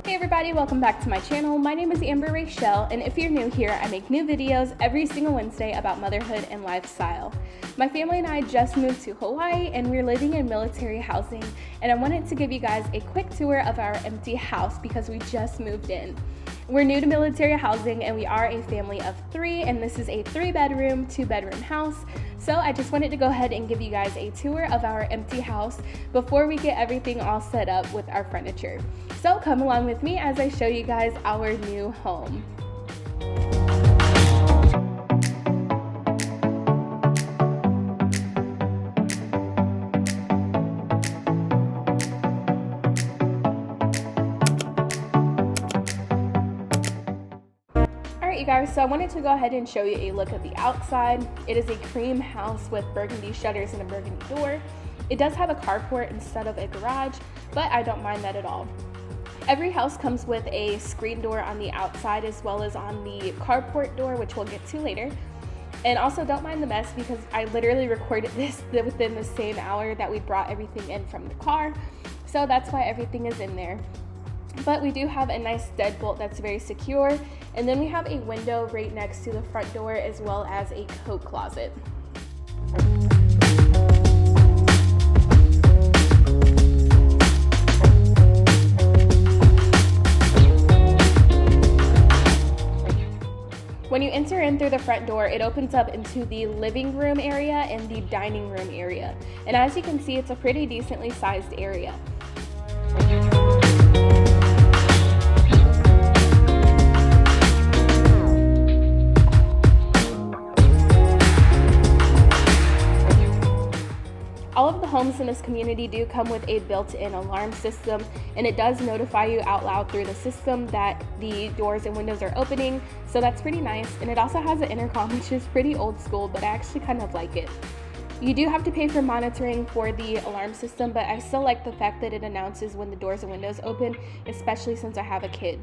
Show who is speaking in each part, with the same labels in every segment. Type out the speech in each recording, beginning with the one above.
Speaker 1: Hey everybody, welcome back to my channel. My name is Raeschelle, and if you're new here, I make new videos every single Wednesday about motherhood and lifestyle. My family and I just moved to Hawaii and we're living in military housing, and I wanted to give you guys a quick tour of our empty house because we just moved in. We're new to military housing and we are a family of 3, and this is a 3-bedroom, 2-bedroom house. So I just wanted to go ahead and give you guys a tour of our empty house before we get everything all set up with our furniture. So come along with me as I show you guys our new home. Alright you guys, so I wanted to go ahead and show you a look at the outside. It is a cream house with burgundy shutters and a burgundy door. It does have a carport instead of a garage, but I don't mind that at all. Every house comes with a screen door on the outside as well as on the carport door, which we'll get to later. And also don't mind the mess because I literally recorded this within the same hour that we brought everything in from the car. So that's why everything is in there. But we do have a nice deadbolt that's very secure. And then we have a window right next to the front door as well as a coat closet. When you enter in through the front door, it opens up into the living room area and the dining room area. And as you can see, it's a pretty decently sized area. All of the homes in this community do come with a built-in alarm system, and it does notify you out loud through the system that the doors and windows are opening, so that's pretty nice. And it also has an intercom, which is pretty old school, but I actually kind of like it. You do have to pay for monitoring for the alarm system, but I still like the fact that it announces when the doors and windows open, especially since I have a kid.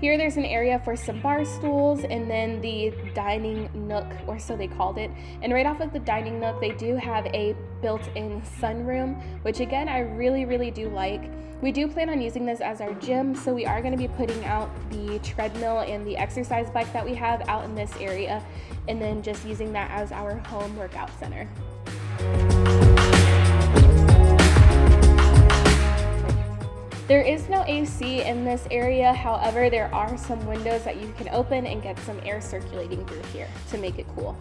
Speaker 1: Here there's an area for some bar stools and then the dining nook, or so they called it. And right off of the dining nook, they do have a built-in sunroom, which again, I really do like. We do plan on using this as our gym, so we are going to be putting out the treadmill and the exercise bike that we have out in this area, and then just using that as our home workout center. There is no AC in this area, however, there are some windows that you can open and get some air circulating through here to make it cool.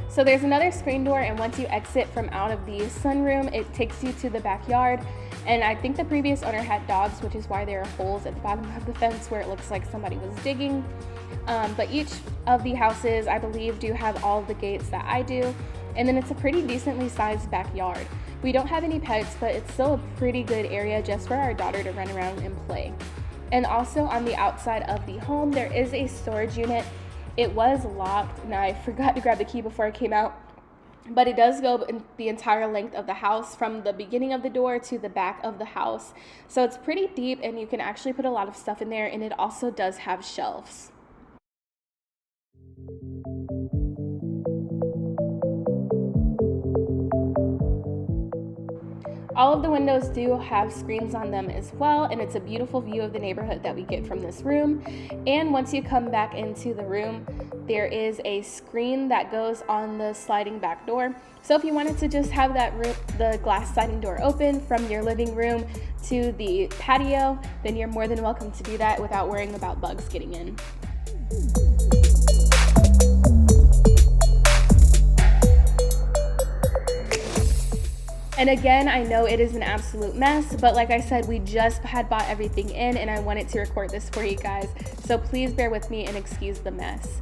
Speaker 1: So there's another screen door, and once you exit from out of the sunroom, it takes you to the backyard. And I think the previous owner had dogs, which is why there are holes at the bottom of the fence where it looks like somebody was digging. But each of the houses, I believe, do have all of the gates that I do. And then it's a pretty decently sized backyard. We don't have any pets, but it's still a pretty good area just for our daughter to run around and play. And also on the outside of the home, there is a storage unit. It was locked, and I forgot to grab the key before I came out. But it does go in the entire length of the house from the beginning of the door to the back of the house. So it's pretty deep, and you can actually put a lot of stuff in there, and it also does have shelves. All of the windows do have screens on them as well, and it's a beautiful view of the neighborhood that we get from this room. And once you come back into the room, there is a screen that goes on the sliding back door. So if you wanted to just have that room, the glass sliding door open from your living room to the patio, then you're more than welcome to do that without worrying about bugs getting in. And again, I know it is an absolute mess, but like I said, we just had bought everything in and I wanted to record this for you guys. So please bear with me and excuse the mess.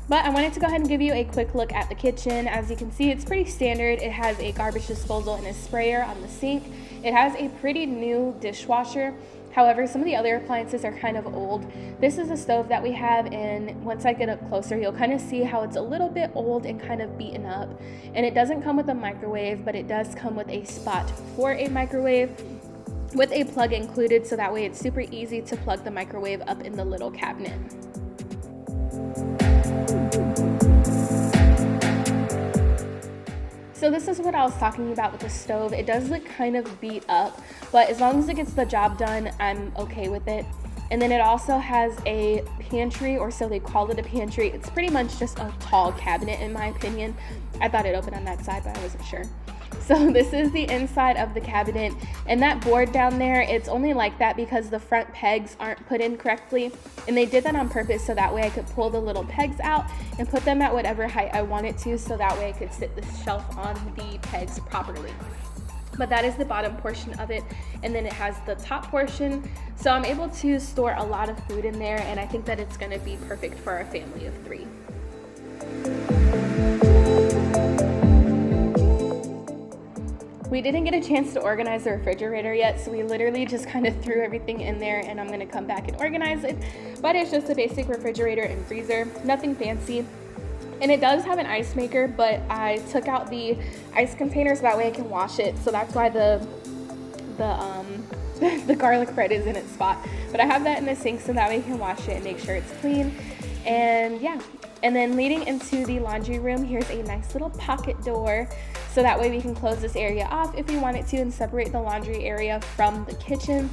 Speaker 1: But I wanted to go ahead and give you a quick look at the kitchen. As you can see, it's pretty standard. It has a garbage disposal and a sprayer on the sink. It has a pretty new dishwasher. However, some of the other appliances are kind of old. This is a stove that we have, and once I get up closer, you'll kind of see how it's a little bit old and kind of beaten up. And it doesn't come with a microwave, but it does come with a spot for a microwave with a plug included, so that way it's super easy to plug the microwave up in the little cabinet. So this is what I was talking about with the stove. It does look kind of beat up, but as long as it gets the job done, I'm okay with it. And then it also has a pantry, or so they call it, a pantry. It's pretty much just a tall cabinet in my opinion. I thought it opened on that side, but I wasn't sure. So this is the inside of the cabinet, and that board down there, it's only like that because the front pegs aren't put in correctly, and they did that on purpose so that way I could pull the little pegs out and put them at whatever height I wanted to, so that way I could sit the shelf on the pegs properly. But that is the bottom portion of it, and then it has the top portion, so I'm able to store a lot of food in there, and I think that it's going to be perfect for a family of 3. We didn't get a chance to organize the refrigerator yet, so we literally just kind of threw everything in there, and I'm going to come back and organize it. But it's just a basic refrigerator and freezer, nothing fancy. And it does have an ice maker, but I took out the ice container so that way I can wash it. So that's why the garlic bread is in its spot. But I have that in the sink so that way I can wash it and make sure it's clean. And yeah. And then leading into the laundry room, here's a nice little pocket door. So that way we can close this area off if we wanted to and separate the laundry area from the kitchen.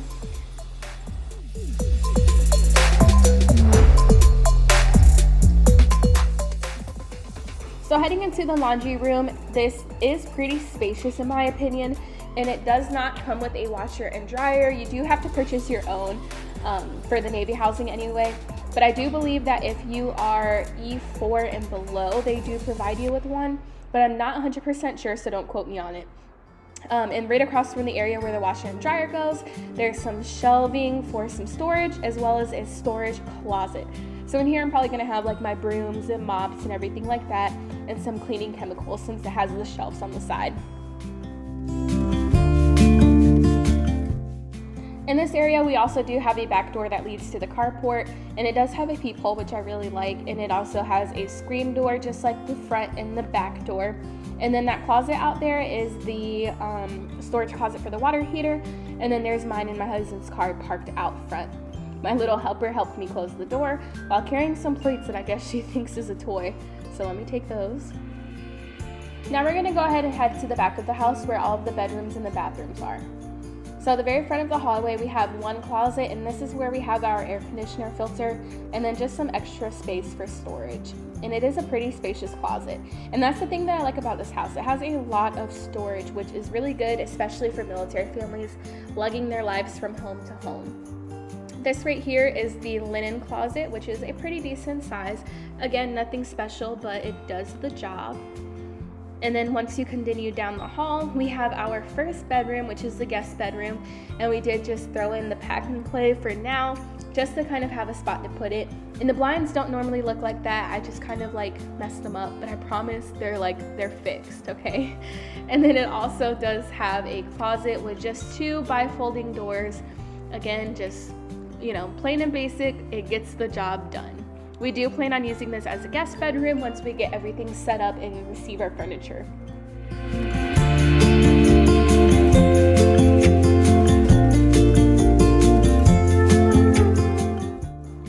Speaker 1: So heading into the laundry room, this is pretty spacious in my opinion, and it does not come with a washer and dryer. You do have to purchase your own for the Navy housing anyway. But I do believe that if you are E4 and below, they do provide you with one, but I'm not 100% sure, so don't quote me on it. And right across from the area where the washer and dryer goes, there's some shelving for some storage, as well as a storage closet. So in here, I'm probably gonna have like my brooms and mops and everything like that, and some cleaning chemicals since it has the shelves on the side. In this area, we also do have a back door that leads to the carport, and it does have a peephole, which I really like, and it also has a screen door just like the front and the back door. And then that closet out there is the storage closet for the water heater, and then there's mine and my husband's car parked out front. My little helper helped me close the door while carrying some plates that I guess she thinks is a toy, so let me take those. Now we're gonna go ahead and head to the back of the house where all of the bedrooms and the bathrooms are. So the very front of the hallway, we have one closet, and this is where we have our air conditioner filter, and then just some extra space for storage. And it is a pretty spacious closet. And that's the thing that I like about this house. It has a lot of storage, which is really good, especially for military families lugging their lives from home to home. This right here is the linen closet, which is a pretty decent size. Again, nothing special, but it does the job. And then once you continue down the hall, we have our first bedroom, which is the guest bedroom. And we did just throw in the pack and play for now, just to kind of have a spot to put it. And the blinds don't normally look like that. I just kind of like messed them up, but I promise they're fixed, okay? And then it also does have a closet with just 2 bifolding doors. Again, just, you know, plain and basic, it gets the job done. We do plan on using this as a guest bedroom once we get everything set up and receive our furniture.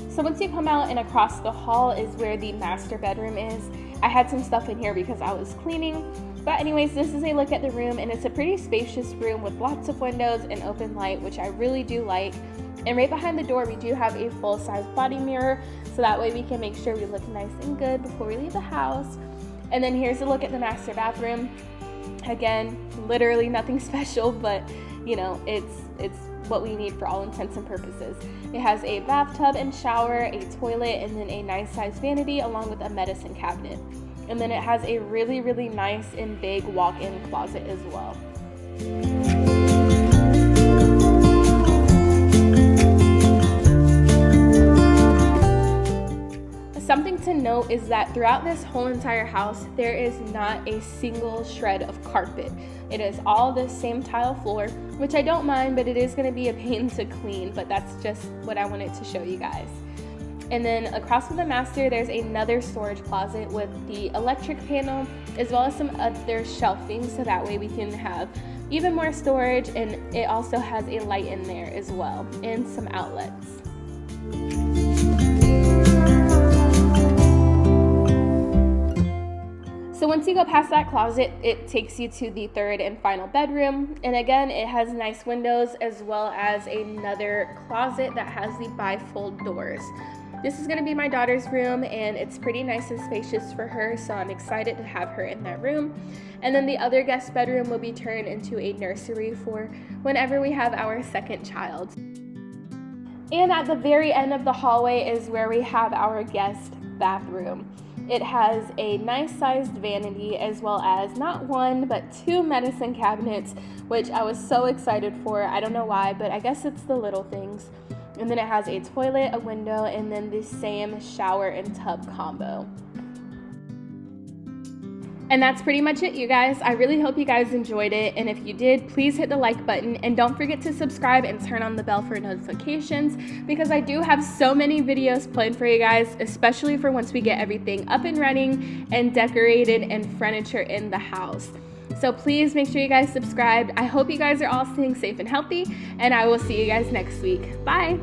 Speaker 1: So once you come out and across the hall is where the master bedroom is. I had some stuff in here because I was cleaning. But anyways, this is a look at the room, and it's a pretty spacious room with lots of windows and open light, which I really do like. And right behind the door, we do have a full-size body mirror, so that way we can make sure we look nice and good before we leave the house. And then here's a look at the master bathroom. Again, literally nothing special, but you know, it's what we need for all intents and purposes. It has a bathtub and shower, a toilet, and then a nice size vanity along with a medicine cabinet. And then it has a really, really nice and big walk-in closet as well. Something to note is that throughout this whole entire house, there is not a single shred of carpet. It is all the same tile floor, which I don't mind, but it is going to be a pain to clean, but that's just what I wanted to show you guys. And then across from the master, there's another storage closet with the electric panel, as well as some other shelving, so that way we can have even more storage, and it also has a light in there as well, and some outlets. So once you go past that closet, it takes you to the third and final bedroom. And again, it has nice windows as well as another closet that has the bifold doors. This is going to be my daughter's room, and it's pretty nice and spacious for her, so I'm excited to have her in that room. And then the other guest bedroom will be turned into a nursery for whenever we have our second child. And at the very end of the hallway is where we have our guest bathroom. It has a nice sized vanity as well as not one but two medicine cabinets, which I was so excited for. I don't know why, but I guess it's the little things. And then it has a toilet, a window, and then the same shower and tub combo. And that's pretty much it, you guys. I really hope you guys enjoyed it. And if you did, please hit the like button. And don't forget to subscribe and turn on the bell for notifications, because I do have so many videos planned for you guys, especially for once we get everything up and running and decorated and furniture in the house. So please make sure you guys subscribe. I hope you guys are all staying safe and healthy, and I will see you guys next week. Bye.